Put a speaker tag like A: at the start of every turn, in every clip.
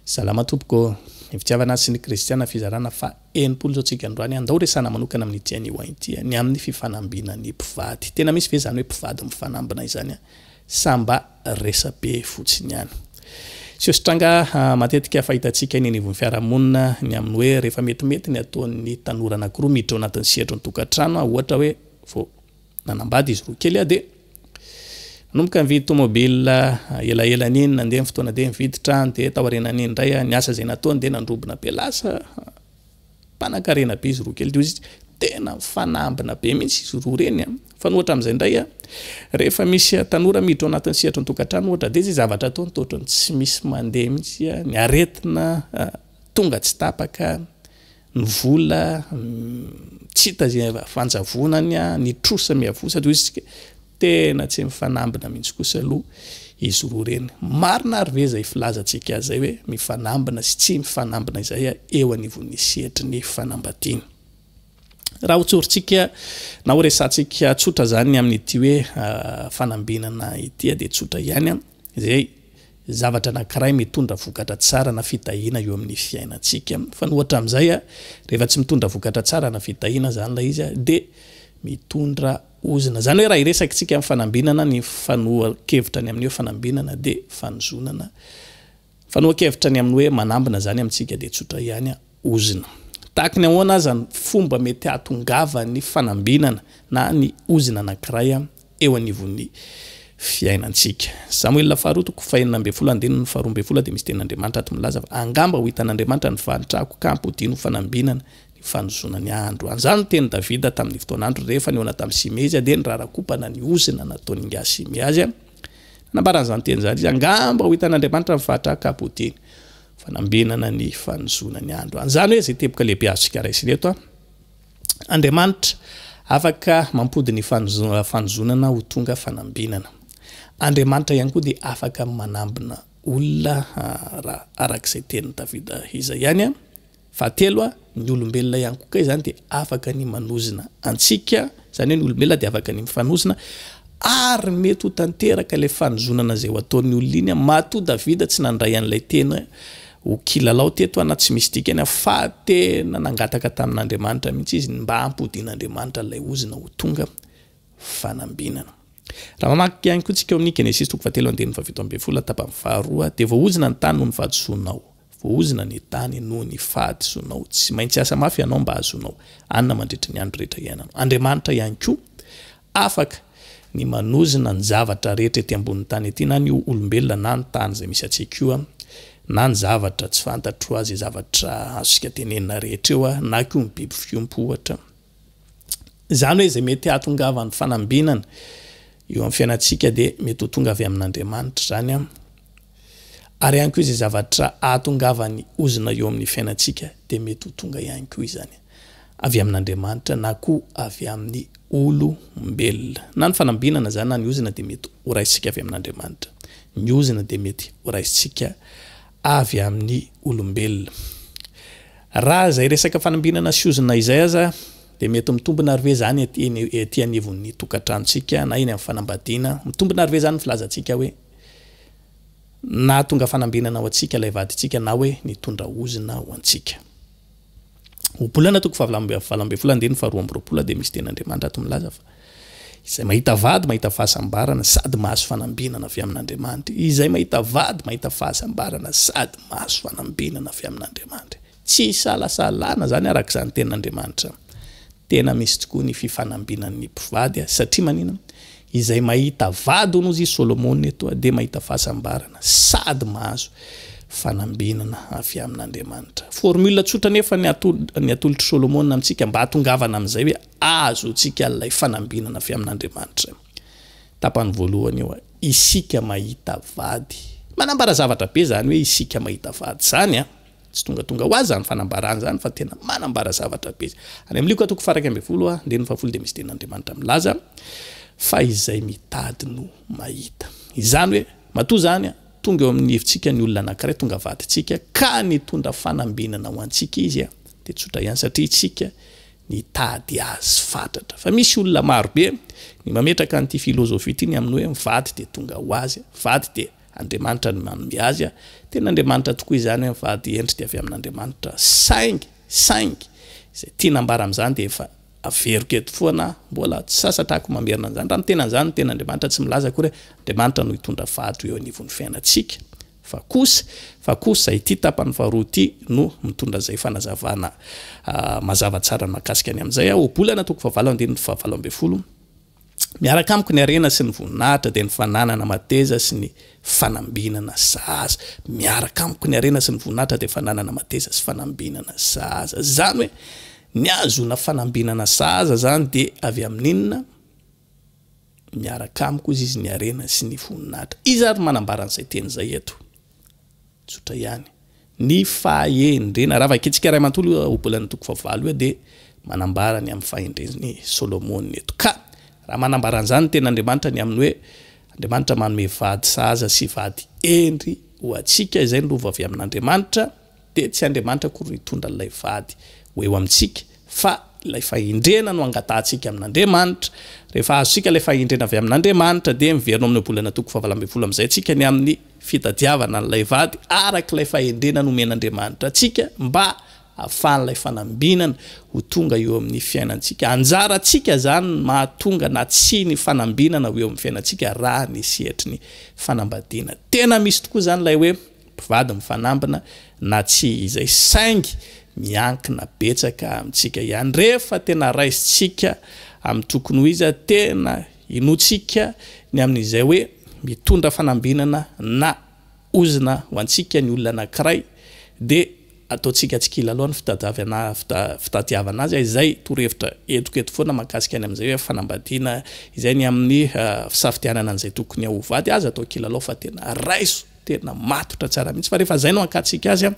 A: Salama tompoko, ny fitiavana sy ny kristiana fizarana fa enimpolo zao tsika androany andao resana manokana amin'ny tiany hoainty ny amin'ny fifanambina ny mpivady. Tena misy ve zany hoe mpivady mifanambina izany samba resabe fotsiny ihany. Siostranga matetika fahitantsika ny anivon'ny fiarahamonina ny amin'ny hoe rehefa metimety ny ataon'ny tanora anankiroa miditra ao anatin'ny sehatra ny tokantrano ohatra hoe vao nanambady izy roa kely de nomboka mividy tomobile ela niny nandeha fotoana de mividy trano de taoriana niny ndray ny asa zay nataony de nandrobona be lasa mpanakarena be izy roa kely de izy tena mifanambina be mihitsy izy roa reny fa ohatra amin'izay ndray rehefa misy tanora miditra ao anatin'ny sehatra ny tokantrano ohatra de izy zavatra ataony totrany tsy misy mandeha mihitsy ny aretina tonga tsy tapaka ny vola tsy hita zay fanjavonany ny trosa miavosa de izy tena tsy mifanambina mihitsy kosa aloha izy roa reny. Marina ary ve zay filazantsika zay hoe mifanambina sy tsy mifanambina izay eo anivon'ny sehatry ny fanambadiana. Raha otsorintsika na ho resantsika tsotra zany amin'ity hoe fanambinana ity de tsotra ihany zay zavatra anankiray mitondra vokatra tsara na fitahiana eo amin'ny fiainantsika. Fa ohatra amin'izay rehefa tsy mitondra vokatra tsara na fitahiana zany la izy de mitondra ozina. Zany hoe raha iresaka tsika amin'ny fanambinana ny fanohan-kevitra ny amin'ny hoe fanambinana de fanozonana. Fanohan-kevitra ny amin'ny hoe manambina zany amintsika de tsotra ihany ozina. Tahaka ny ahoana aza ny fomba mety hatongava ny fanambinana na ny ozina anankiray eo anivon'ny fiainantsika. Samuel faharotoko fahenina amby folo andininy faharoa amby folo de misy tenin'Andriamanitra ato milaza fa angamba ho hitan'Andriamanitra ny fanitrako kampodino fanambinana ny fanozonany andro. Anzany teny Davida tamin'ny fotoanandro rehefa ny ona tamin'ny Simea de nirarakopana ny ozina nataony nga Simea azy nambarana zany teny zany izy angamba ho hitan'Andriamanitra ny fanitrako kampodino fanambinana ny fanozonany andro. Anzany hoe zay teboka lehibe azontsika raisy reto Andriamanitra afaka mampody ny fanozonana ho tonga fanambinana. Andriamanitra ihany koa de afaka manambina olona raha arak'izay teny Davida iza ihany fahatelo ny olombelona ihany koa izany de afaka ny manozina antsika zany hoe ny olombelona de afaka ny mifanozina ary mety ho tanteraka le fanozonana zay ho ataon'ny olona iny mato Davida tsy nandray an'ilay tena ho kilalao teto ana tsy misy dikany fa tena nangataka tamin'Andriamanitra mihitsy izy mba hampodin'Andriamanitra ilay ozina ho tonga fanambinana. Raha mamaky ihany koa tsika amin'ny Genesis 3:7-12 tapany faharoa de vao ozina ny tany no ny fahadisoanao vao ozina ny tany no ny fahadisoanao tsy maintsy asa mafy ianao mba azonao anona mandritra ny andro rehetra iainanao. Andriamanitra ihany koa afaka ny manozina ny zavatra rehetra ety ambonin'ny tany ety na ny olombelona na ny tany zay misy atsika io na ny zavatra tsy fantatro azy zavatra azosika tenenina rehetra eo na koa ny biby fiompo ohatra. Zany hoe zay mety hatongava ny fanambinana eo amin'ny fiainantsika de mety ho tonga avy amin'Andriamanitra zany ary ihany koa izy zavatra hatongava ny ozina eo amin'ny fiainantsika de mety ho tonga ihany koa izany avy amin'Andriamanitra na koa avy amin'ny olombelona. Na ny fanambinana zany na ny ozina de mety ho raisitsika avy amin'Andriamanitra, ny ozina de mety ho raisitsika avy amin'ny olombelona. Raha zay resaka fanambinana sy ozina izay aza de mety mitombina ary ve zany ety anivon'ny tokantranontsika na iny amin'ny fanambadiana mitombina ary ve zany filazantsika hoe na tonga fanambinana ho antsika lay vadintsika na hoe nitondra ozina ho antsika. Bolana toko 7:12 de misy ten'Andriamanitra ato milaza fa izay mahita vady mahita fahasambarana sady mahazo fanambinana avy amin'Andriamanitra. Izay mahita vady mahita fahasambarana sady mahazo fanambinana avy amin'Andriamanitra. Tsy salasalana zany arak'izany ten'Andriamanitra. Tena misy tokoa ny fifanambinan'ny mpivady satria manina izay mahita vady hono izy Solomona eto de mahita fahasambarana sady mahazo fanambinana avy amin'Andriamanitra. Formule tsotra nefa ny atolotry Solomona amintsika mba hatongavana amin'izay hoe azo tsika ilay fanambinana avy amin'Andriamanitra. Tapany voalohany eo isika mahita vady. Manambara zavatra be zany hoe isika mahita vady zany tsy tonga ho azy zany fanambarana zany fa tena manambara zavatra be. Any amin'ny Luka 4:10 de de misy ten'Andriamanitra milaza fa izay mitady no mahita. Izany hoe matoa zany tonga eo amin'ny hevitsika ny olona anankiray tonga vadintsika ka nitondra fanambinana ho antsika izy de tsotra ihany satria itsika nitady azy fantatra. Fa misy olona maro be ny mametraka an'ity filozofia ity ny amin'ny hoe mivady de tonga ho azy, vady de Andriamanitra no manome azy a tena Andriamanitra tokoa izany hoe mivady endrika avy amin'Andriamanitra saingy izay tia nambara amin'izany dia efa averiko eto foana mbola tsy sasatrako mamerina an'izany raha mitena an'izany tena Andriamanitra tsy milaza akory Andriamanitra no hitondra faty eo anivon'ny fiainantsika fa kosa ity tapany faharoa ity no mitondra izay fanazavana mazava tsara makasika any amin'izay obolana toko fahavalo andiny ny fahavalo ambin'ny folo miaraka amiko ny arena sy ny voninahitra dia ny fananana mateza sy ny fanambinana zaza miaraka amiko ny arena sy ny voninahitra dia fananana mateza sy fanambinana zaza zany hoe ny azona fanambinana zaza zany dia avy amin'inona miaraka amiko izy ny arena sy ny voninahitra izy ary manambara an'izay teny zay eto tsotra ihany ny fahendrena raha vakitsika ray mantolo obolana toko fahavalo hoe dia manambara ny amin'ny fahendreny Solomona eto ka raha manambara an'izany tena Andriamanitra ny amin'ny hoe Andriamanitra manome vady zaza sy vady endry ho antsika izay ny rova avy amin'Andriamanitra dia tsy Andriamanitra kory hitondra ilay vady ho eo amintsika fa ilay fahendrena no angatantsika amin'Andriamanitra rehefa azontsika ilay fahendrena avy amin'Andriamanitra dia miverina amin'ny obolana toko fahavalo ambin'ny folo amin'izay tsika ny amin'ny fitadiavana n'ilay vady araka ilay fahendrena nomen'Andriamanitra atsika mba ahafahan'ilay fanambinana ho tonga eo amin'ny fiainantsika anjarantsika zany mahatonga na tsy ny fanambinana ho eo amin'ny fiainantsika raha ny sehatry ny fanambadiana tena misy tokoa zany ilay hoe mpivady mifanambina na tsy izay saingy miankina betsaka amintsika ihany rehefa tena raisitsika amin'ny tokony ho izy tena inotsika ny amin'izay hoe mitondra fanambinana na ozina ho antsika ny olona anankiray dia ataontsika tsikila aloha ny fitadiavana azy izay torevitra eto foana makasika any amin'izay hoe fanambadiana izay ny amin'ny fisafidianana an'izay tokony ho vady azy atao kila aloha fa tena raiso tena matotra tsara mihitsy fa rehefa zay no ankatsika azy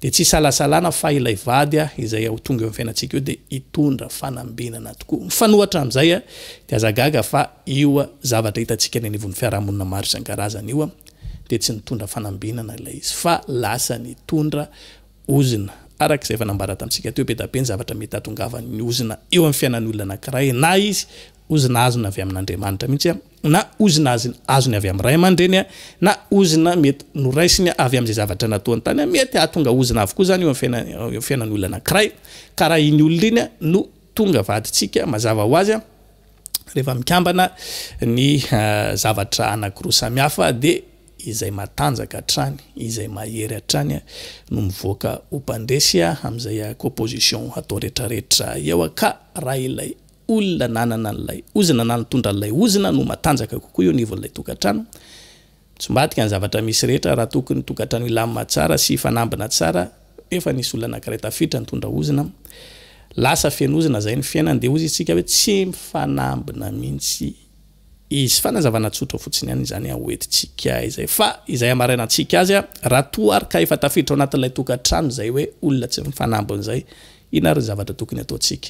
A: dia tsy salasalana fa ilay vady izay ho tonga eo amin'ny fiainantsika io dia hitondra fanambinana tokoa mifanohatra amin'izay dia azagaga fa io zavatra hitantsika ny anivon'ny fiarahamonina maro isan-karazana io dia tsy nitondra fanambinana ilay izy fa lasa nitondra ozina araka izay efa nambara tamintsika teo be da be ny zavatra mety hatongavany ozina eo amin'ny fiainan'ny olona anankiray na izy ozina azony avy amin'Andriamanitra mihitsy na ozina azony avy amin'ny ray aman-dreny na ozina mety noraisiny avy amin'izay zavatra nataony tany mety hahatonga ozina avokoa zany eo amin'ny fiainan'ny olona anankiray ka raha iny olona iny no tonga vaditsika mazava ho azy rehefa mikambana ny zavatra anankiroa samihafa dia izay matanjaka hatrany izay mahery hatrany no mivoaka ho mpandresy amin'izay composition atao rehetrarehetra eo ka raha ilay olona nanana n'ilay ozina na nitondra n'ilay ozina no matanjaka kokoa eo nivon'ilay tokantrano tsy mbatika ny zavatra misy rehetra raha tokony tokantrano ilamina tsara sy fanambina tsara efa nisy olona anankiray tafiditra nitondra ozina lasa fenozina zay ny fiainany dia ozy itsika hoe tsy mifanambina mihitsy izy fanazavana tsotra fotsiny ihany izany hoentitsika izay fa izay amaraina antsika azy raha toa ary ka efa tafiditra ao anatin'ilay tokantrano zay hoe olona tsy mifanambina zay ina ary zavatra tokony ataontsika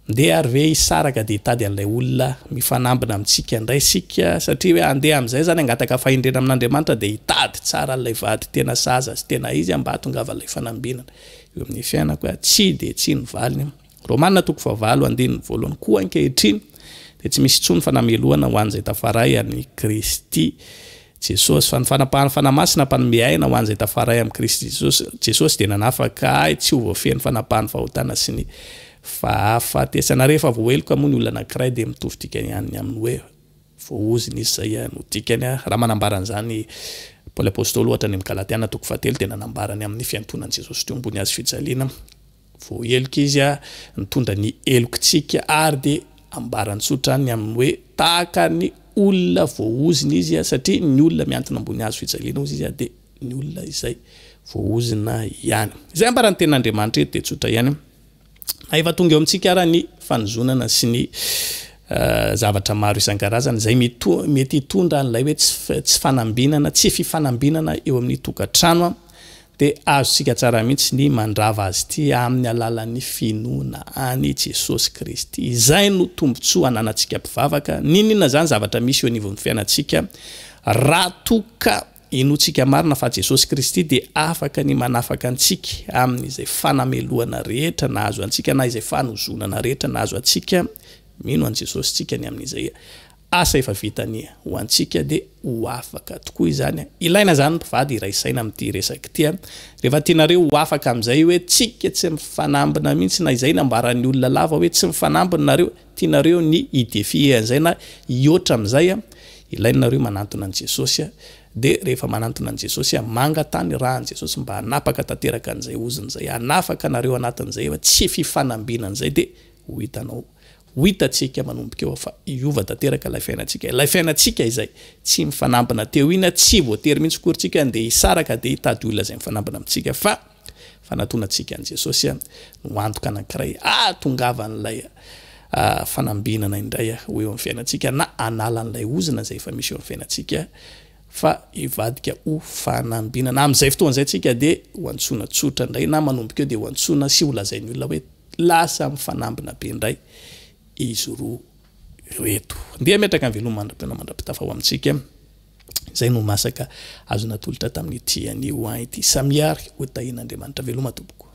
A: ndeha ary ve isaraka dia hitady an'ilay olona mifanambina amintsika indray sika satria hoe andeha amin'izay zany angataka fahendrena amin'Andriamanitra dia hitady tsara an'ilay vady tena saza sy tena izy mba hatongava an'ilay fanambinana eo amin'ny fiainako tsy dia tsy ny valiny Romanina toko fahavalo andiny voalohany koa ankehitriny dia tsy misy tsony fanamelohana ho an'izay tafaray amin'ny Kristy Jesosy fa ny fanamasina mpanome aina ho an'izay tafaray amin'ny Kristy Jesosy dia nanafaka tsy ho voafeny fanapahany fahotana sy ny fahafatesana rehefa voaheloka moa ny olona anankiray dia mitovy tikany ihany amin'ny hoe voaoziny izy zay no tikany raha manambara an'izany Paoly apôstôly ohatra ny Galatiana toko 7 dia nanambarany amin'ny fiantonan'i Jesosy teo ambony hazo fijaliana voaheloka izy nitondra ny elokitsika ary dia ambarany tsotra ny amin'ny hoe tahaka ny olona voaoziny izy satria ny olona miantona ambony hazo fijaliana ozy izy dia ny olona izay voaozina ihany izay ambarany ten'Andriamanitra eto dia tsotra ihany na efa tonga eo amintsika raha ny fanozonana sy ny zavatra maro isan-karazany izay mety hitondra an'ilay hoe tsy fanambinana tsy fifanambinana eo amin'ny tokantrano dia azontsika tsara mihitsy ny mandrava azy ity amin'ny alalan'ny finoana any Jesosy Kristy izay no tombotsoa ananantsika mpivavaka ninona zany zavatra misy eo anivon'ny fiainantsika raha toka inotsika marina fa Jesosy Kristy dia afaka ny manafaka antsika amin'izay fanamelohana rehetra na azo antsika na izay fanozonana rehetra na azo antsika mino an Jesosy tsika ny amin'izay asa efa vitany ho antsika dia ho afaka tokoa izany ilaina zany mpivady iraisaina amin'ity resaka ity rehefa tianareo ho afaka amin'izay hoe tsika tsy mifanambina mihitsy na izay nambaran'ny olona lava hoe tsy mifanambina nareo tianareo ny idefie an'izay na ioatra amin'izay ilainareo manantona an' Jesosy dia rehefa manantona an' Jesosy mangatany raha an' Jesosy mba hanapaka tanteraka an'izay oziny zay hanafaka nareo anatin'izay fa tsy fifanambinana zay dia ho hitanao ho hitatsika manombika eo fa iova tanteraka ilay fiainantsika izay tsy mifanampina teo ina tsy voatery mihitsy korintsika dia hisaraka dia hitady olona zay mifanampina amintsika fa fanantonantsika an' Jesosy no antoka anankiray atongavan'ilay fanambinana indray ho eo amin'ny fiainantsika na analan'ilay ozina zay efa misy eo amin'ny fiainantsika fa ivadika ho fanambinana amin'izay fotoan'izay tsika dia ho antsoina tsotra indray na manombika eo dia ho antsoina sy ho lazain'ny olona hoe lasa mifanambina be indray izy roa reto ndia metraka ny veloma mandrapitafa ho amintsika zay no masaka azona tolotra tamin'ny tian'io ity samiary ho tahin'Andriamanitra veloma tompoko